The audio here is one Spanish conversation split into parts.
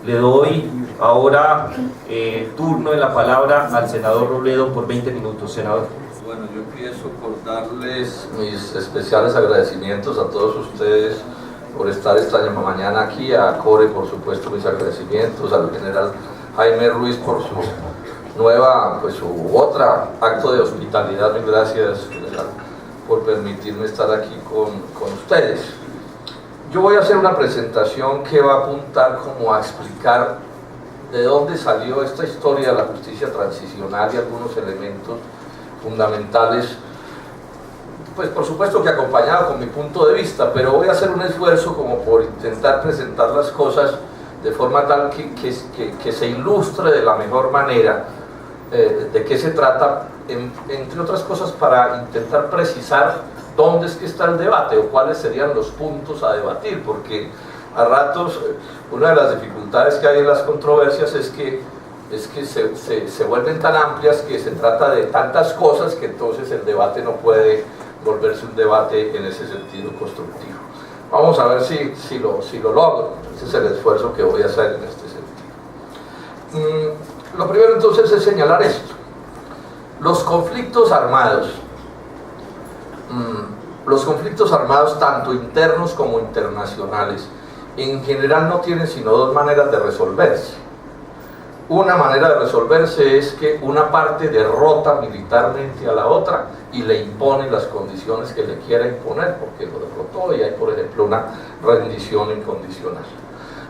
Le doy ahora turno de la palabra al senador Robledo por 20 minutos. Senador. Bueno, yo empiezo por darles mis especiales agradecimientos a todos ustedes por estar esta mañana aquí, a Core por supuesto mis agradecimientos, al general Jaime Ruiz por su nueva, pues su otra acto de hospitalidad, mil gracias general por permitirme estar aquí con ustedes. Yo voy a hacer una presentación que va a apuntar como a explicar de dónde salió esta historia de la justicia transicional y algunos elementos fundamentales, pues por supuesto que acompañado con mi punto de vista, pero voy a hacer un esfuerzo como por intentar presentar las cosas de forma tal que se ilustre de la mejor manera de qué se trata, entre otras cosas para intentar precisar dónde es que está el debate o cuáles serían los puntos a debatir, porque a ratos una de las dificultades que hay en las controversias es que se vuelven tan amplias que se trata de tantas cosas que entonces el debate no puede volverse un debate en ese sentido constructivo. Vamos a ver si lo logro. Ese es el esfuerzo que voy a hacer en este sentido. Lo primero entonces es señalar esto. Los conflictos armados tanto internos como internacionales en general no tienen sino dos maneras de resolverse. Una manera de resolverse es que una parte derrota militarmente a la otra y le impone las condiciones que le quiera imponer porque lo derrotó y hay por ejemplo una rendición incondicional.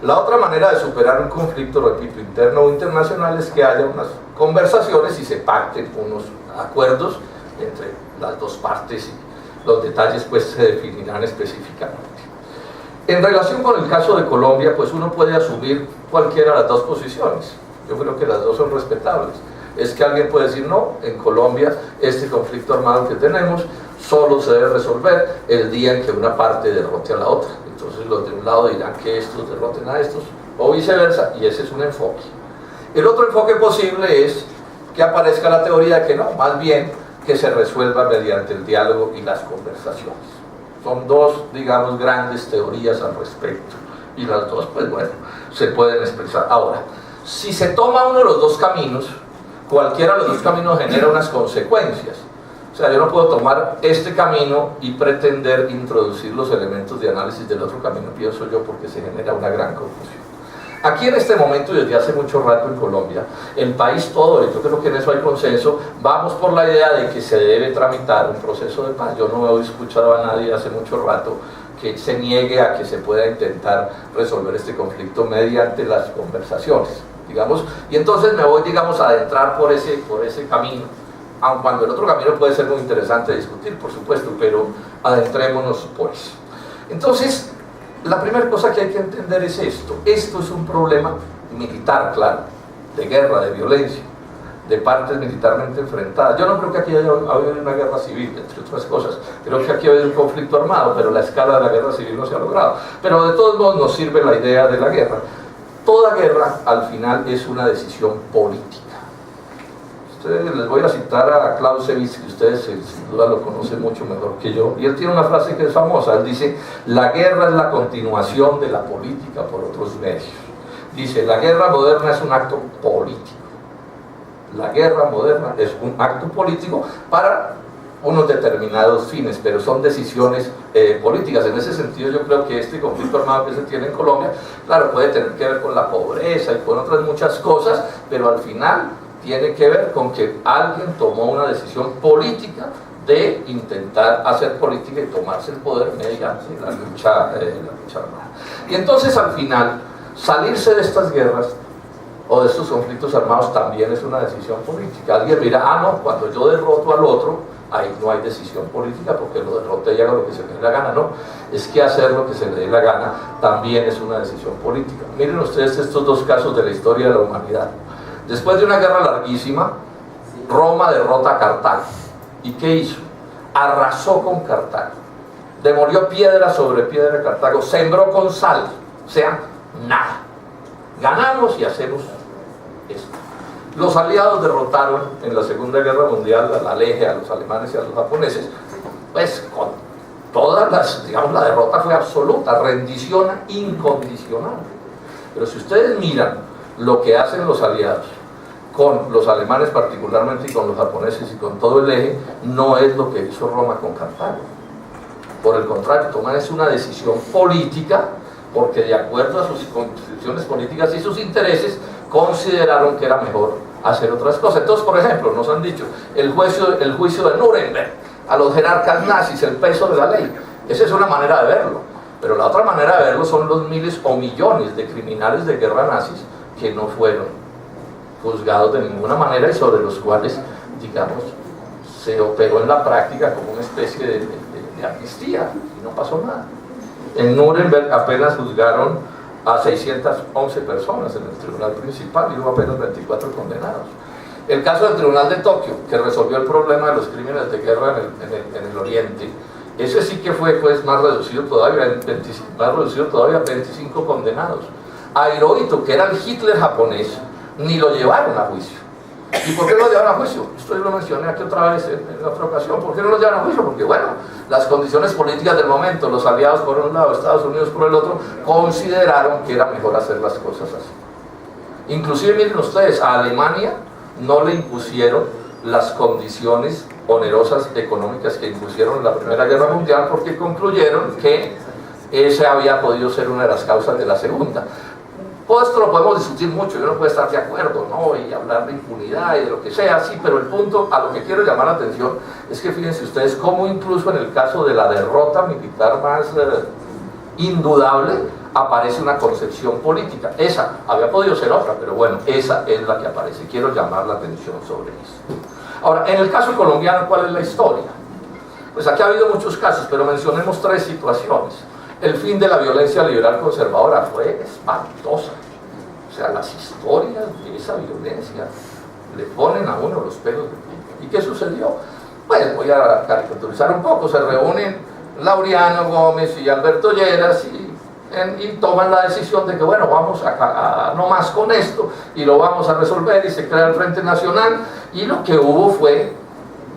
La otra manera de superar un conflicto, repito, interno o internacional es que haya unas conversaciones y se pacten unos acuerdos entre las dos partes y los detalles pues se definirán específicamente. En relación con el caso de Colombia, pues uno puede asumir cualquiera de las dos posiciones. Yo creo que las dos son respetables. Es que alguien puede decir, no, en Colombia este conflicto armado que tenemos solo se debe resolver el día en que una parte derrote a la otra. Entonces los de un lado dirán que estos derroten a estos, o viceversa, y ese es un enfoque. El otro enfoque posible es que aparezca la teoría de que no, más bien que se resuelva mediante el diálogo y las conversaciones. Son dos, digamos, grandes teorías al respecto, y las dos, pues bueno, se pueden expresar. Ahora, si se toma uno de los dos caminos, cualquiera de los dos caminos genera unas consecuencias. O sea, yo no puedo tomar este camino y pretender introducir los elementos de análisis del otro camino, pienso yo, porque se genera una gran confusión. Aquí en este momento, y desde hace mucho rato en Colombia, el país todo, y yo creo que en eso hay consenso, vamos por la idea de que se debe tramitar un proceso de paz. Yo no he escuchado a nadie hace mucho rato que se niegue a que se pueda intentar resolver este conflicto mediante las conversaciones, digamos, y entonces me voy, digamos, a adentrar por ese camino, aun cuando el otro camino puede ser muy interesante de discutir, por supuesto, pero adentrémonos por eso. Entonces, la primera cosa que hay que entender es esto. Esto es un problema militar, claro, de guerra, de violencia, de partes militarmente enfrentadas. Yo no creo que aquí haya habido una guerra civil, entre otras cosas. Creo que aquí ha habido un conflicto armado, pero la escala de la guerra civil no se ha logrado. Pero de todos modos nos sirve la idea de la guerra. Toda guerra, al final, es una decisión política. Les voy a citar a Clausewitz, que ustedes sin duda lo conocen mucho mejor que yo, y él tiene una frase que es famosa. Él dice: la guerra es la continuación de la política por otros medios. Dice: la guerra moderna es un acto político. La guerra moderna es un acto político para unos determinados fines, pero son decisiones políticas. En ese sentido, yo creo que este conflicto armado que se tiene en Colombia, claro, puede tener que ver con la pobreza y con otras muchas cosas, pero al final tiene que ver con que alguien tomó una decisión política de intentar hacer política y tomarse el poder mediante la lucha armada. Y entonces, al final, salirse de estas guerras o de estos conflictos armados también es una decisión política. Alguien dirá: ah, no, cuando yo derroto al otro, ahí no hay decisión política porque lo derrote y haga lo que se le dé la gana. No, es que hacer lo que se le dé la gana también es una decisión política. Miren ustedes estos dos casos de la historia de la humanidad. Después de una guerra larguísima, Roma derrota a Cartago. ¿Y qué hizo? Arrasó con Cartago. Demolió piedra sobre piedra de Cartago. Sembró con sal. O sea, nada. Ganamos y hacemos esto. Los aliados derrotaron en la Segunda Guerra Mundial a la Legia, a los alemanes y a los japoneses. Pues con todas las, digamos, la derrota fue absoluta, rendición incondicional. Pero si ustedes miran lo que hacen los aliados con los alemanes particularmente y con los japoneses y con todo el eje, no es lo que hizo Roma con Cartago. Por el contrario, toman es una decisión política porque de acuerdo a sus constituciones políticas y sus intereses consideraron que era mejor hacer otras cosas. Entonces, por ejemplo, nos han dicho el juicio de Nuremberg a los jerarcas nazis, el peso de la ley. Esa es una manera de verlo, pero la otra manera de verlo son los miles o millones de criminales de guerra nazis que no fueron juzgados de ninguna manera y sobre los cuales, digamos, se operó en la práctica como una especie de amnistía y no pasó nada. En Nuremberg apenas juzgaron a 611 personas en el tribunal principal y hubo apenas 24 condenados. El caso del tribunal de Tokio, que resolvió el problema de los crímenes de guerra en el oriente, ese sí que fue pues, más reducido todavía, 25 condenados. A Hirohito, que era el Hitler japonés, ni lo llevaron a juicio. ¿Y por qué no lo llevaron a juicio? Esto lo mencioné aquí otra vez en otra ocasión. ¿Por qué no lo llevaron a juicio? Porque bueno, las condiciones políticas del momento, los aliados por un lado, Estados Unidos por el otro, consideraron que era mejor hacer las cosas así. Inclusive miren ustedes, a Alemania no le impusieron las condiciones onerosas económicas que impusieron en la Primera Guerra Mundial porque concluyeron que esa había podido ser una de las causas de la Segunda. Todo esto lo podemos discutir mucho, yo no puedo estar de acuerdo, ¿no? Y hablar de impunidad y de lo que sea, sí, pero el punto a lo que quiero llamar la atención es que fíjense ustedes cómo incluso en el caso de la derrota militar más indudable aparece una concepción política. Esa había podido ser otra, pero bueno, esa es la que aparece. Quiero llamar la atención sobre eso. Ahora, en el caso colombiano, ¿cuál es la historia? Pues aquí ha habido muchos casos, pero mencionemos 3 situaciones. El fin de la violencia liberal conservadora fue espantosa. O sea, las historias de esa violencia le ponen a uno los pelos de punta. ¿Y qué sucedió? Pues voy a caricaturizar un poco. Se reúnen Laureano Gómez y Alberto Lleras y toman la decisión de que bueno, vamos a no más con esto y lo vamos a resolver y se crea el Frente Nacional y lo que hubo fue,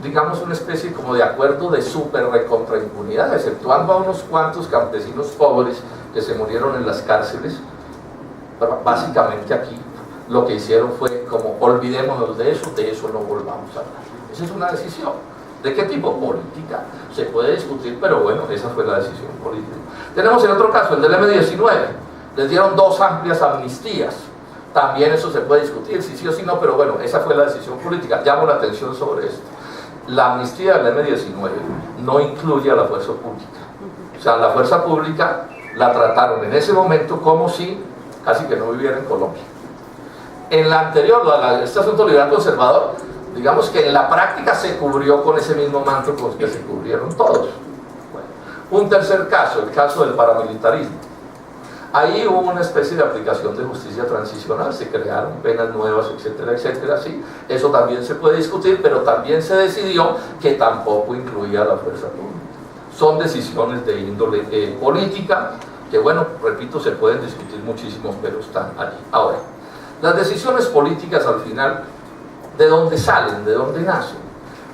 digamos, una especie como de acuerdo de súper recontra impunidad, exceptuando a unos cuantos campesinos pobres que se murieron en las cárceles. Pero básicamente aquí lo que hicieron fue como olvidémonos de eso no volvamos a hablar. Esa es una decisión. ¿De qué tipo? Política. Se puede discutir, pero bueno, esa fue la decisión política. Tenemos el otro caso, el del M-19. Les dieron 2 amplias amnistías. También eso se puede discutir, si sí o si no, pero bueno, esa fue la decisión política. Llamo la atención sobre esto. La amnistía del M-19 no incluye a la fuerza pública. O sea, la fuerza pública la trataron en ese momento como si casi que no viviera en Colombia. En la anterior, este asunto liberal conservador, digamos que en la práctica se cubrió con ese mismo manto con que se cubrieron todos. Bueno, un tercer caso, el caso del paramilitarismo. Ahí hubo una especie de aplicación de justicia transicional, se crearon penas nuevas, etcétera, etcétera, sí. Eso también se puede discutir, pero también se decidió que tampoco incluía a la fuerza pública. Son decisiones de índole política, que bueno, repito, se pueden discutir muchísimo, pero están allí. Ahora, las decisiones políticas al final, ¿de dónde salen? ¿De dónde nacen?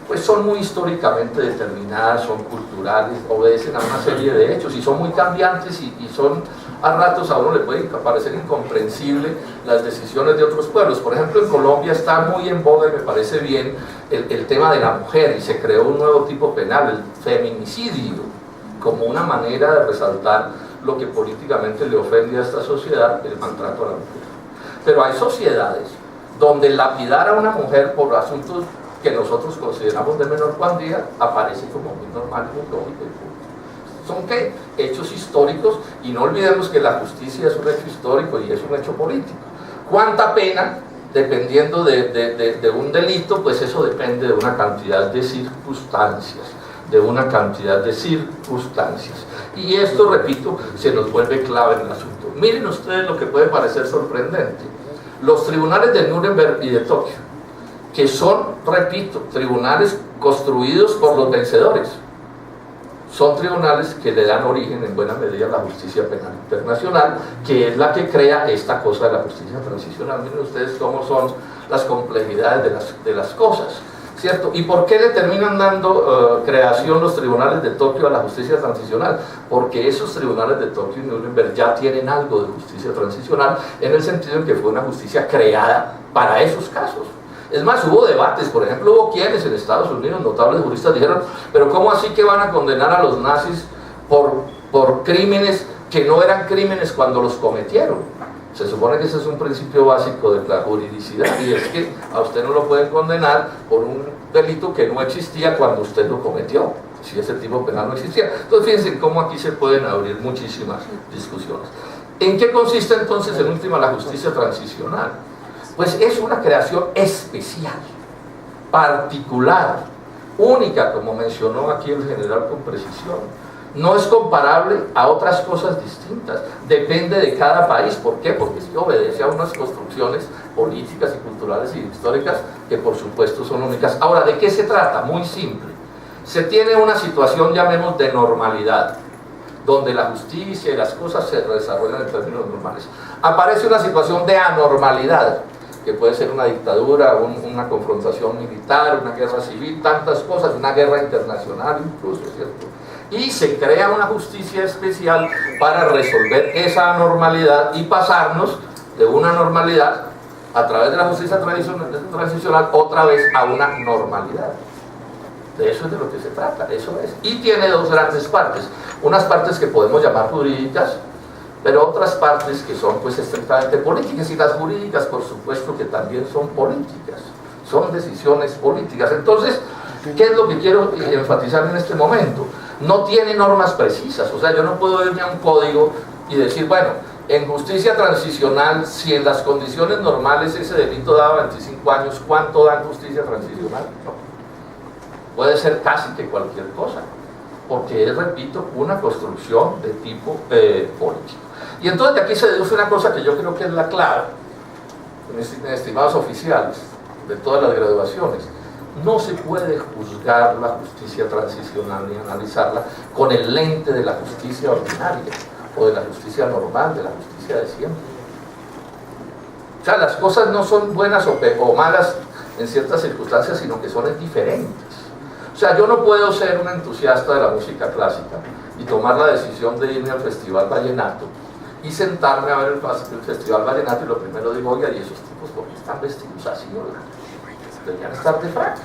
Pues son muy históricamente determinadas, son culturales, obedecen a una serie de hechos y son muy cambiantes y son, a ratos a uno le puede parecer incomprensible las decisiones de otros pueblos. Por ejemplo, en Colombia está muy en boga y me parece bien el tema de la mujer y se creó un nuevo tipo penal, el feminicidio, como una manera de resaltar lo que políticamente le ofende a esta sociedad, el maltrato a la mujer. Pero hay sociedades donde lapidar a una mujer por asuntos que nosotros consideramos de menor cuantía aparece como muy normal, muy lógico y punto. Son ¿qué? Hechos históricos, y no olvidemos que la justicia es un hecho histórico y es un hecho político. ¿Cuánta pena? Dependiendo de un delito, pues eso depende de una cantidad de circunstancias, y esto, repito, se nos vuelve clave en el asunto. Miren ustedes lo que puede parecer sorprendente. Los tribunales de Nuremberg y de Tokio, que son, repito, tribunales construidos por los vencedores, son tribunales que le dan origen en buena medida a la justicia penal internacional, que es la que crea esta cosa de la justicia transicional. Miren ustedes cómo son las complejidades de las cosas. ¿cierto? ¿Y por qué le terminan dando creación los tribunales de Tokio a la justicia transicional? Porque esos tribunales de Tokio y Nuremberg ya tienen algo de justicia transicional, en el sentido en que fue una justicia creada para esos casos. Es más, hubo debates, por ejemplo, hubo quienes en Estados Unidos, notables juristas, dijeron, pero ¿cómo así que van a condenar a los nazis por crímenes que no eran crímenes cuando los cometieron? Se supone que ese es un principio básico de la juridicidad, y es que a usted no lo pueden condenar por un delito que no existía cuando usted lo cometió, si ese tipo penal no existía. Entonces fíjense cómo aquí se pueden abrir muchísimas discusiones. ¿En qué consiste entonces en última la justicia transicional? Pues es una creación especial, particular, única, como mencionó aquí el general con precisión. No es comparable a otras cosas distintas, depende de cada país. ¿Por qué? Porque sí obedece a unas construcciones políticas y culturales y históricas que por supuesto son únicas. Ahora, ¿de qué se trata? Muy simple. Se tiene una situación, llamemos, de normalidad, donde la justicia y las cosas se desarrollan en términos normales. Aparece una situación de anormalidad, que puede ser una dictadura, una confrontación militar, una guerra civil, tantas cosas, una guerra internacional incluso, ¿cierto? Y se crea una justicia especial para resolver esa anormalidad y pasarnos de una normalidad a través de la justicia transicional otra vez a una normalidad. De eso es de lo que se trata, eso es. Y tiene dos grandes partes, unas partes que podemos llamar jurídicas, pero otras partes que son pues estrictamente políticas, y las jurídicas por supuesto que también son políticas, son decisiones políticas. Entonces, ¿qué es lo que quiero enfatizar en este momento? No tiene normas precisas, o sea, yo no puedo irme a un código y decir, bueno, en justicia transicional, si en las condiciones normales ese delito daba 25 años, ¿cuánto da en justicia transicional? No. Puede ser casi que cualquier cosa, porque es, repito, una construcción de tipo político. Y entonces de aquí se deduce una cosa que yo creo que es la clave, estimados oficiales de todas las graduaciones. No se puede juzgar la justicia transicional ni analizarla con el lente de la justicia ordinaria o de la justicia normal, de la justicia de siempre. O sea, las cosas no son buenas o malas en ciertas circunstancias, sino que son diferentes. O sea, yo no puedo ser un entusiasta de la música clásica y tomar la decisión de irme al Festival Vallenato y sentarme a ver el Festival Vallenato y lo primero digo, oiga, ¿y esos tipos por qué están vestidos así? Oiga? Deberían estar de frac.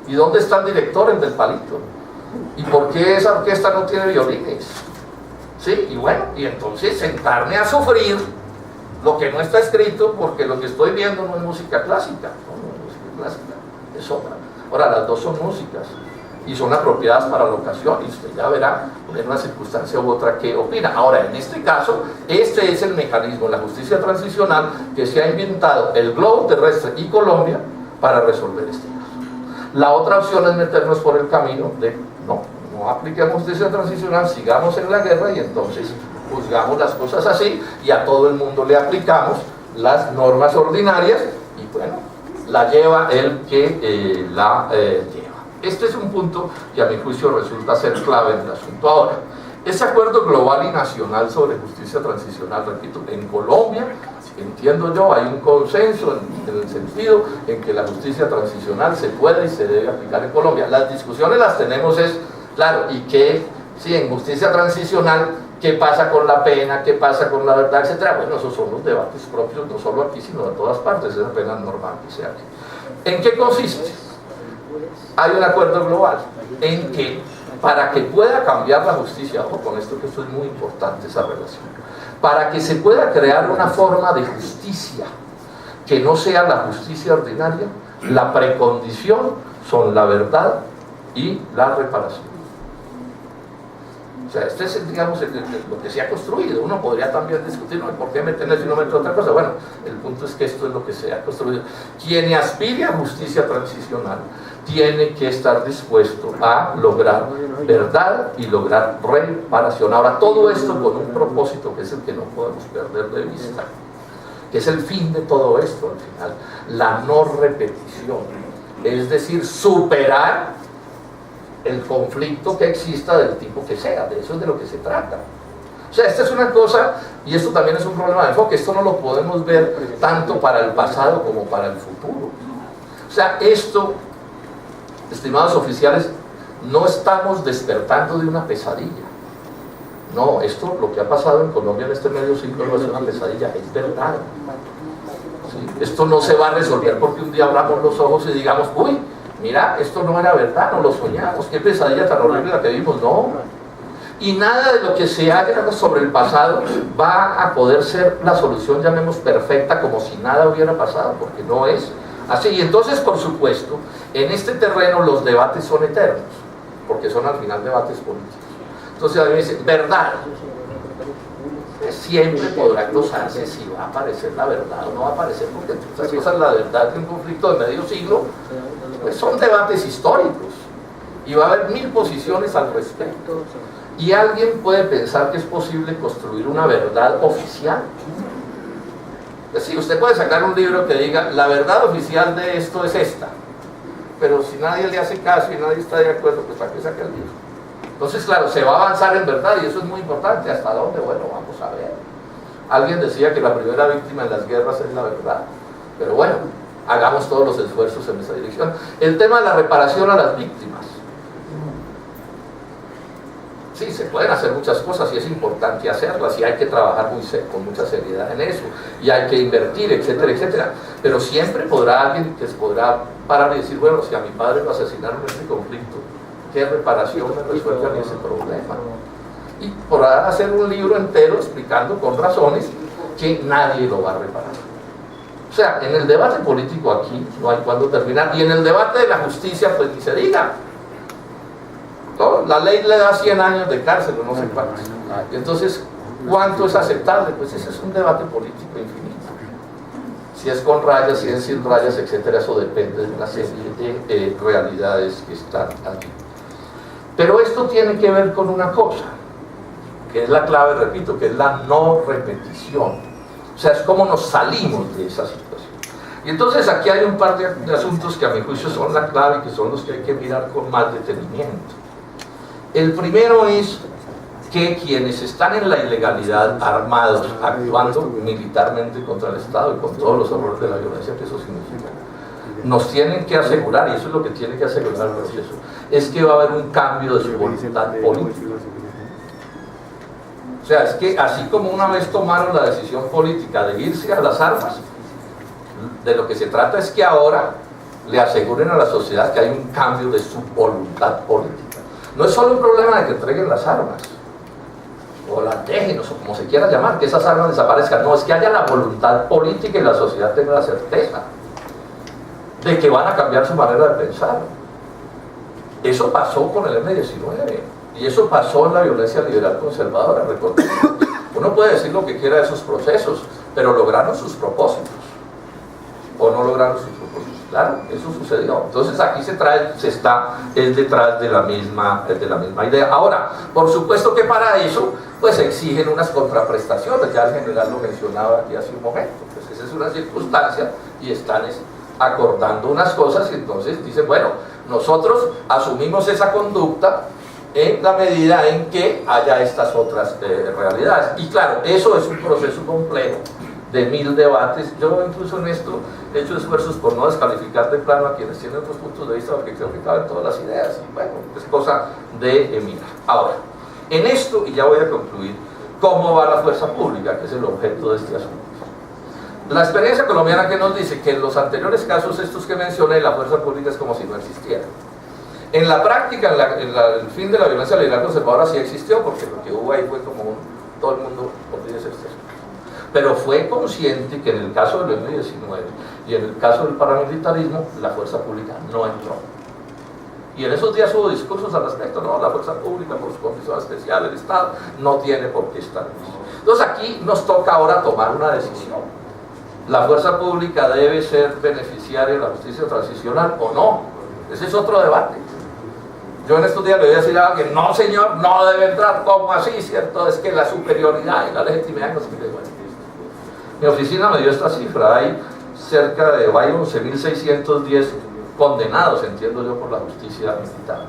¿Y dónde está el director, el del palito? ¿Y por qué esa orquesta no tiene violines? Sí, y bueno, y entonces sentarme a sufrir lo que no está escrito, porque lo que estoy viendo no es música clásica, no es música clásica, es otra. Ahora, las dos son músicas y son apropiadas para la ocasión, y usted ya verá en una circunstancia u otra qué opina. Ahora, en este caso, este es el mecanismo, la justicia transicional, que se ha inventado el globo terrestre y Colombia para resolver este caso. La otra opción es meternos por el camino de no apliquemos justicia transicional, sigamos en la guerra y entonces juzgamos las cosas así y a todo el mundo le aplicamos las normas ordinarias y bueno, la lleva el que la lleva. Este es un punto que a mi juicio resulta ser clave en el asunto. Ahora, ese acuerdo global y nacional sobre justicia transicional, repito, en Colombia, entiendo yo, hay un consenso en el sentido en que la justicia transicional se puede y se debe aplicar en Colombia. Las discusiones las tenemos es, claro, y que, sí, en justicia transicional, ¿qué pasa con la pena? ¿Qué pasa con la verdad? Etcétera. Bueno, esos son los debates propios, no solo aquí, sino de todas partes, esa pena normal que sea aquí. ¿En qué consiste? Hay un acuerdo global en que, para que pueda cambiar la justicia, ojo con esto que esto es muy importante, esa relación, para que se pueda crear una forma de justicia que no sea la justicia ordinaria, la precondición son la verdad y la reparación. O sea, este es, digamos, lo que se ha construido. Uno podría también discutir, ¿no? ¿Por qué meterle si no meter otra cosa? Bueno, el punto es que esto es lo que se ha construido. Quien aspire a justicia transicional tiene que estar dispuesto a lograr verdad y lograr reparación. Ahora, todo esto con un propósito que es el que no podemos perder de vista, que es el fin de todo esto al final, la no repetición, es decir, superar el conflicto que exista del tipo que sea, de eso es de lo que se trata. O sea, esta es una cosa, y esto también es un problema de enfoque, esto no lo podemos ver tanto para el pasado como para el futuro. O sea, esto estimados oficiales, no estamos despertando de una pesadilla. No, esto, lo que ha pasado en Colombia en este medio siglo no es una pesadilla, es verdad. ¿Sí? Esto no se va a resolver porque un día abramos los ojos y digamos, uy, mira, esto no era verdad, no lo soñamos, qué pesadilla tan horrible la que vimos. No. Y nada de lo que se haga sobre el pasado va a poder ser la solución, llamemos, perfecta, como si nada hubiera pasado, porque no es así. Y entonces, por supuesto, en este terreno los debates son eternos, porque son al final debates políticos. Entonces a mí me dicen, verdad, siempre podrá cruzarse si va a aparecer la verdad o no va a aparecer, porque entre otras cosas la verdad de un conflicto de medio siglo, pues son debates históricos, y va a haber 1000 posiciones al respecto. Y alguien puede pensar que es posible construir una verdad oficial. Es decir, usted puede sacar un libro que diga, la verdad oficial de esto es esta, pero si nadie le hace caso y nadie está de acuerdo, pues ¿para qué saca el libro? Entonces, claro, se va a avanzar en verdad y eso es muy importante. ¿Hasta dónde? Bueno, vamos a ver. Alguien decía que la primera víctima en las guerras es la verdad, pero bueno, hagamos todos los esfuerzos en esa dirección. El tema de la reparación a las víctimas. Sí, se pueden hacer muchas cosas y es importante hacerlas y hay que trabajar con mucha seriedad en eso y hay que invertir, etcétera, etcétera. Pero siempre podrá alguien que se podrá parar y decir, bueno, si a mi padre lo asesinaron en este conflicto, ¿qué reparación me resuelve a mí ese problema? Y podrá hacer un libro entero explicando con razones que nadie lo va a reparar. O sea, en el debate político aquí no hay cuándo terminar, y en el debate de la justicia pues ni se diga. ¿No? La ley le da 100 años de cárcel o no sé cuántos. Entonces, ¿cuánto es aceptable? Pues ese es un debate político infinito. Si es con rayas, si es sin rayas, etcétera, eso depende de una serie de realidades que están aquí. Pero esto tiene que ver con una cosa, que es la clave, repito, que es la no repetición. O sea, es cómo nos salimos de esa situación. Y entonces aquí hay un par de asuntos que a mi juicio son la clave y que son los que hay que mirar con más detenimiento. El primero es que quienes están en la ilegalidad, armados, actuando militarmente contra el Estado y con todos los horrores de la violencia que eso significa, nos tienen que asegurar, y eso es lo que tiene que asegurar el proceso, es que va a haber un cambio de su voluntad política. O sea, es que así como una vez tomaron la decisión política de irse a las armas, de lo que se trata es que ahora le aseguren a la sociedad que hay un cambio de su voluntad política. No es solo un problema de que entreguen las armas, o las dejen, o como se quiera llamar, que esas armas desaparezcan. No, es que haya la voluntad política y la sociedad tenga la certeza de que van a cambiar su manera de pensar. Eso pasó con el M-19 y eso pasó en la violencia liberal conservadora. Uno puede decir lo que quiera de esos procesos, pero lograron sus propósitos o no lograron sus propósitos. Claro, eso sucedió. Entonces aquí es detrás de la misma idea. Ahora, por supuesto que para eso pues exigen unas contraprestaciones. Ya el general lo mencionaba aquí hace un momento. Pues esa es una circunstancia y están acordando unas cosas y entonces dicen, bueno, nosotros asumimos esa conducta en la medida en que haya estas otras realidades. Y claro, eso es un proceso complejo de 1000 debates. Yo incluso en esto he hecho esfuerzos por no descalificar de plano a quienes tienen otros puntos de vista, porque creo que caben todas las ideas. Y bueno, es cosa de mirar. Ahora, en esto, y ya voy a concluir, ¿cómo va la fuerza pública? Que es el objeto de este asunto. La experiencia colombiana que nos dice que en los anteriores casos estos que mencioné, la fuerza pública es como si no existiera. En la práctica, el fin de la violencia liberal conservadora sí existió, porque lo que hubo ahí fue como todo el mundo podría ser esto. Pero fue consciente que en el caso del M-19 y en el caso del paramilitarismo, la fuerza pública no entró. Y en esos días hubo discursos al respecto, no, la fuerza pública por su condición especial, el Estado, no tiene por qué estar. Entonces aquí nos toca ahora tomar una decisión. ¿La fuerza pública debe ser beneficiaria de la justicia transicional o no? Ese es otro debate. Yo en estos días le voy a decir a alguien, no señor, no debe entrar. ¿Cómo así? ¿Cierto? Es que la superioridad y la legitimidad no se puede. Mi oficina me dio esta cifra, hay cerca de 11.610 condenados, entiendo yo, por la justicia militar.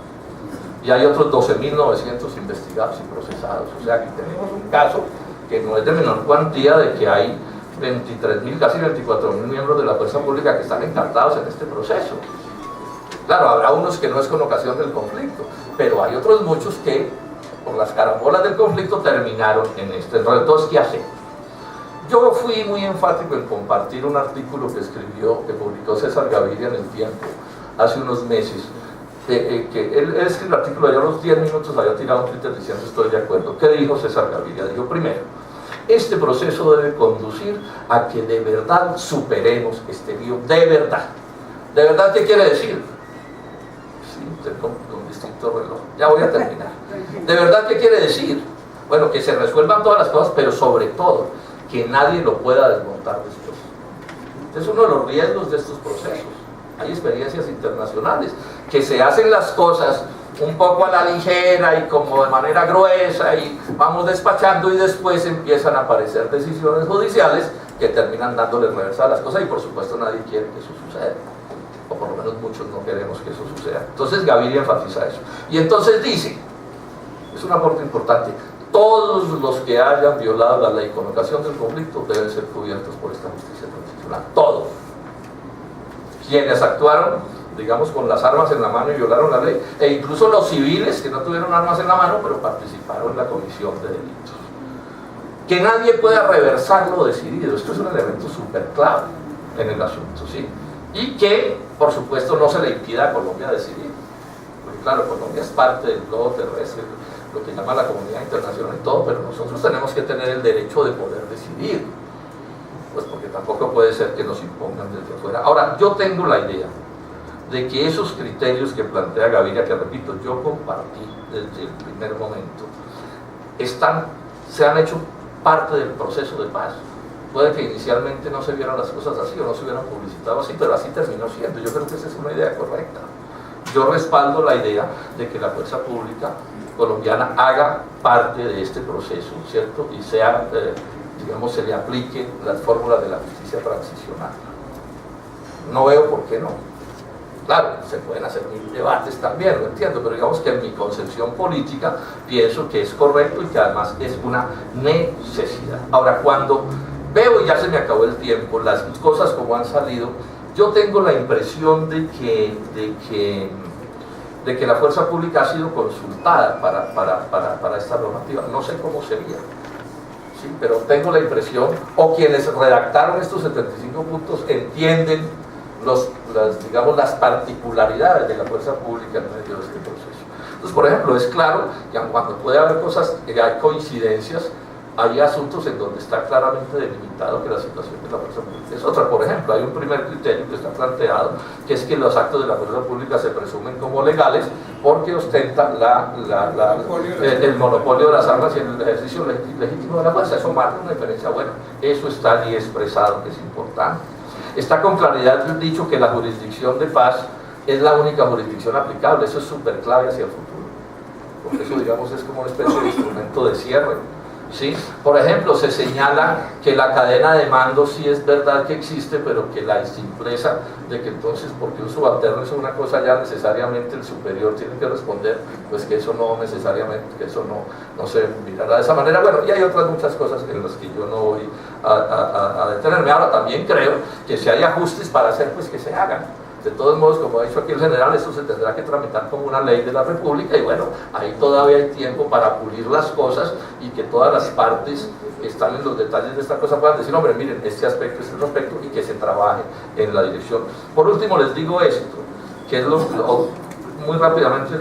Y hay otros 12.900 investigados y procesados. O sea que tenemos un caso que no es de menor cuantía, de que hay 23.000, casi 24.000 miembros de la fuerza pública que están encartados en este proceso. Claro, habrá unos que no es con ocasión del conflicto, pero hay otros muchos que por las carambolas del conflicto terminaron en esto. Entonces, ¿qué hacemos? Yo fui muy enfático en compartir un artículo que publicó César Gaviria en El Tiempo hace unos meses, que él escribió el artículo, yo a los 10 minutos había tirado un Twitter diciendo estoy de acuerdo. ¿Qué dijo César Gaviria? Dijo, primero, este proceso debe conducir a que de verdad superemos este lío, de verdad. ¿De verdad qué quiere decir? Sí, tengo un distinto reloj, ya voy a terminar. ¿De verdad qué quiere decir? Bueno, que se resuelvan todas las cosas, pero sobre todo, que nadie lo pueda desmontar después. Es uno de los riesgos de estos procesos. Hay experiencias internacionales, que se hacen las cosas un poco a la ligera y como de manera gruesa y vamos despachando y después empiezan a aparecer decisiones judiciales que terminan dándole reversa a las cosas y por supuesto nadie quiere que eso suceda, o por lo menos muchos no queremos que eso suceda. Entonces Gaviria enfatiza eso. Y entonces dice, es un aporte importante, todos los que hayan violado la ley con ocasión del conflicto deben ser cubiertos por esta justicia transicional, todos. Quienes actuaron, digamos, con las armas en la mano y violaron la ley, e incluso los civiles que no tuvieron armas en la mano, pero participaron en la comisión de delitos. Que nadie pueda reversar lo decidido, esto es un elemento súper clave en el asunto, ¿sí? Y que, por supuesto, no se le impida a Colombia decidir, porque claro, Colombia es parte del globo terrestre, lo que llama la comunidad internacional y todo, pero nosotros tenemos que tener el derecho de poder decidir, pues porque tampoco puede ser que nos impongan desde afuera. Ahora, yo tengo la idea de que esos criterios que plantea Gaviria, que repito, yo compartí desde el primer momento, se han hecho parte del proceso de paz. Puede que inicialmente no se vieran las cosas así o no se hubieran publicitado así, pero así terminó siendo. Yo creo que esa es una idea correcta. Yo respaldo la idea de que la fuerza pública colombiana haga parte de este proceso, ¿cierto? Y sea, digamos, se le aplique las fórmulas de la justicia transicional. No veo por qué no. Claro, se pueden hacer mil debates también, lo entiendo, pero digamos que en mi concepción política pienso que es correcto y que además es una necesidad. Ahora, cuando veo, y ya se me acabó el tiempo, las cosas como han salido, yo tengo la impresión de que la fuerza pública ha sido consultada para esta normativa. No sé cómo sería, ¿sí? Pero tengo la impresión, o quienes redactaron estos 75 puntos entienden las particularidades de la fuerza pública en medio de este proceso. Entonces, por ejemplo, es claro que cuando puede haber cosas, que hay coincidencias, hay asuntos en donde está claramente delimitado que la situación de la fuerza pública es otra. Por ejemplo, hay un primer criterio que está planteado, que es que los actos de la fuerza pública se presumen como legales porque ostentan el monopolio de las armas y el ejercicio legítimo de la fuerza. Eso marca una diferencia. Bueno, eso está ahí expresado, que es importante. Está con claridad dicho que la jurisdicción de paz es la única jurisdicción aplicable. Eso es súper clave hacia el futuro, porque eso, digamos, es como una especie de instrumento de cierre, ¿sí? Por ejemplo, se señala que la cadena de mando sí es verdad que existe, pero que la simpleza de que entonces, porque un subalterno es una cosa, ya necesariamente el superior tiene que responder, pues que eso no necesariamente, que eso no se mirará de esa manera. Bueno, y hay otras muchas cosas en las que yo no voy a detenerme. Ahora, también creo que si hay ajustes para hacer, pues que se hagan. De todos modos, como ha dicho aquí el general, esto se tendrá que tramitar como una ley de la República y bueno, ahí todavía hay tiempo para pulir las cosas y que todas las partes que están en los detalles de esta cosa puedan decir, hombre, miren, este aspecto, este aspecto, y que se trabaje en la dirección. Por último, les digo esto, que es muy rápidamente,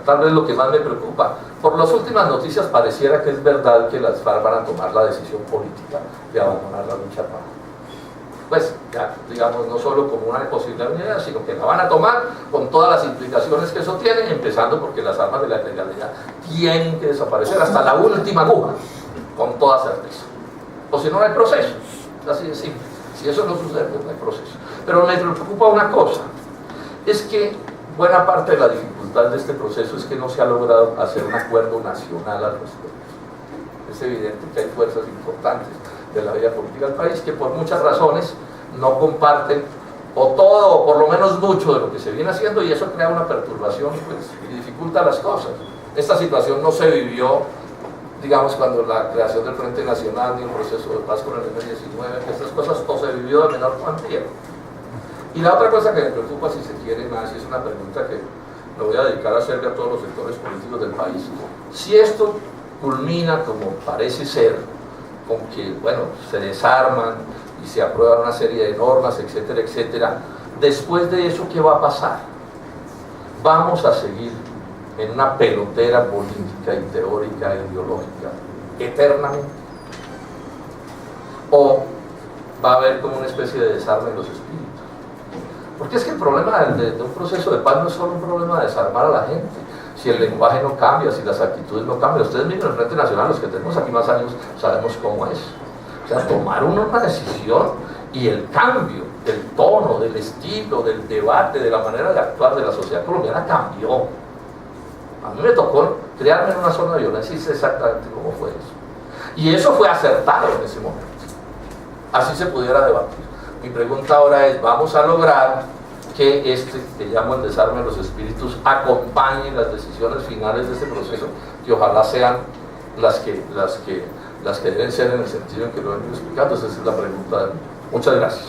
tal vez lo que más me preocupa. Por las últimas noticias pareciera que es verdad que las FARC van a tomar la decisión política de abandonar la lucha armada. Pues ya, digamos, no solo como una posibilidad, sino que la van a tomar con todas las implicaciones que eso tiene, empezando porque las armas de la ilegalidad tienen que desaparecer hasta la última aguja, con toda certeza. O si no, no hay proceso, así de simple. Si eso no sucede, pues no hay proceso. Pero me preocupa una cosa, es que buena parte de la dificultad de este proceso es que no se ha logrado hacer un acuerdo nacional al respecto. Es evidente que hay fuerzas importantes de la vida política del país que por muchas razones no comparten o todo o por lo menos mucho de lo que se viene haciendo y eso crea una perturbación, pues, y dificulta las cosas. Esta situación no se vivió, digamos, cuando la creación del Frente Nacional ni el proceso de paz con el M-19, estas cosas, o se vivió de menor cuantía. Y la otra cosa que me preocupa, si se quiere más, y es una pregunta que me voy a dedicar a hacerle a todos los sectores políticos del país, si esto culmina, como parece ser, con que, bueno, se desarman y se aprueban una serie de normas, etcétera, etcétera, después de eso, ¿qué va a pasar? ¿Vamos a seguir en una pelotera política y teórica e ideológica eternamente? ¿O va a haber como una especie de desarme en los espíritus? Porque es que el problema de un proceso de paz no es solo un problema de desarmar a la gente. Si el lenguaje no cambia, si las actitudes no cambian, ustedes mismos en el Frente Nacional, los que tenemos aquí más años, sabemos cómo es. O sea, tomar una decisión y el cambio del tono, del estilo, del debate, de la manera de actuar de la sociedad colombiana cambió. A mí me tocó crearme en una zona de violencia y sé exactamente cómo fue eso. Y eso fue acertado en ese momento. Así se pudiera debatir. Mi pregunta ahora es, ¿vamos a lograr que este, que llamo el desarme de los espíritus, acompañe las decisiones finales de este proceso, que ojalá sean las que deben ser en el sentido en que lo he explicado? Esa es la pregunta. Muchas gracias.